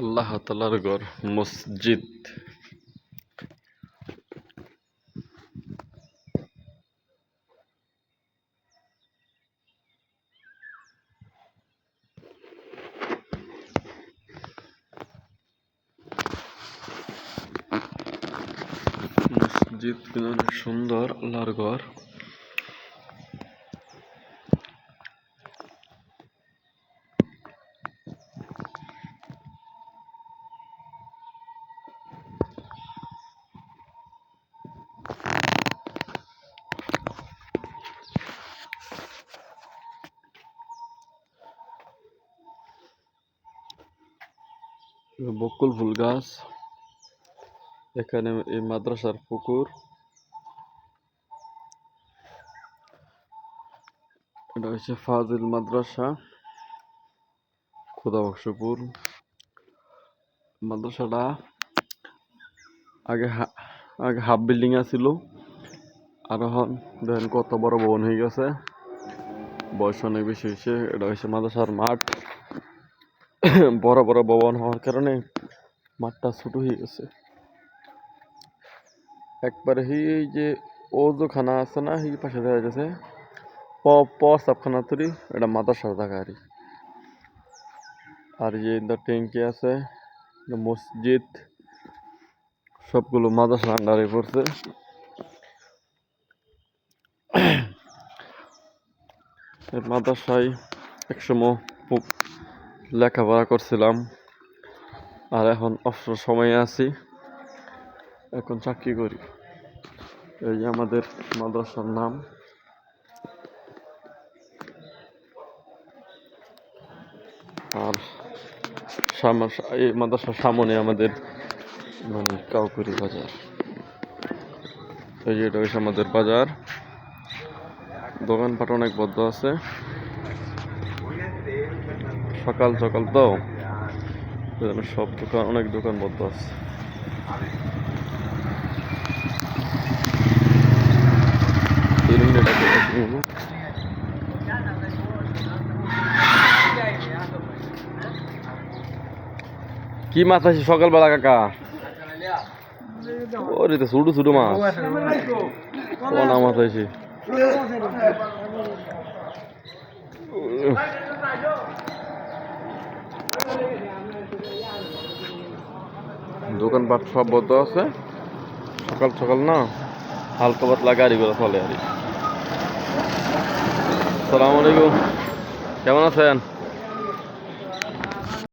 আল্লাহ তাআলার ঘর মসজিদ। মসজিদ কিন্তু অনেক সুন্দর, আল্লাহর ঘর। বকুল ফুল গাছ, এখানে এই মাদ্রাসার পুকুর। এটা হচ্ছে ফাজিল মাদ্রাসা, খোদাবক্সপুর। মাদ্রাসাটা আগে হাফ বিল্ডিং আছিল, আর এখন দেখেন কত বড় ভবন হয়ে গেছে, বয়স অনেক বেশি হয়েছে। এটা হচ্ছে মাদ্রাসার মাঠ। বড় বড় ভবন হওয়ার কারণে মাঠটা ছোট হয়ে গেছে একবারে। এই যে ওজুখানা আছে না, এই পাশে দেখা যাচ্ছে সাবখানা তৈরি, এটা মাদ্রাসার জায়গা। আর যে ট্যাঙ্কি আছে, মসজিদ, সবগুলো মাদ্রাসার আন্ডারে পড়ছে। মাদ্রাসায় একসময় খুব লেখাপড়া করছিলাম, আর এখন অবসর সময়ে আছি, এখন চাকরি করি। এই যে আমাদের মাদ্রাসার নাম। আর এই মাদ্রাসার সামনে আমাদের কাউকুরি বাজার। এই যে এটা হচ্ছে আমাদের বাজার, দোকানপাট অনেক বদ্ধ আছে। সকাল সকাল তো সব দোকান, অনেক দোকান বদ্ধ আছে। কি মাছ আছে সকালবেলা কাকা? ওরে তো ছোট ছোট মাছ, কোনা মাছ আছে। দোকানপাট সব বন্ধ আছে, সকাল সকাল না, হালকা পাতলা গাড়িগুলো চলে আর কি। আসসালামু আলাইকুম, কেমন আছেন?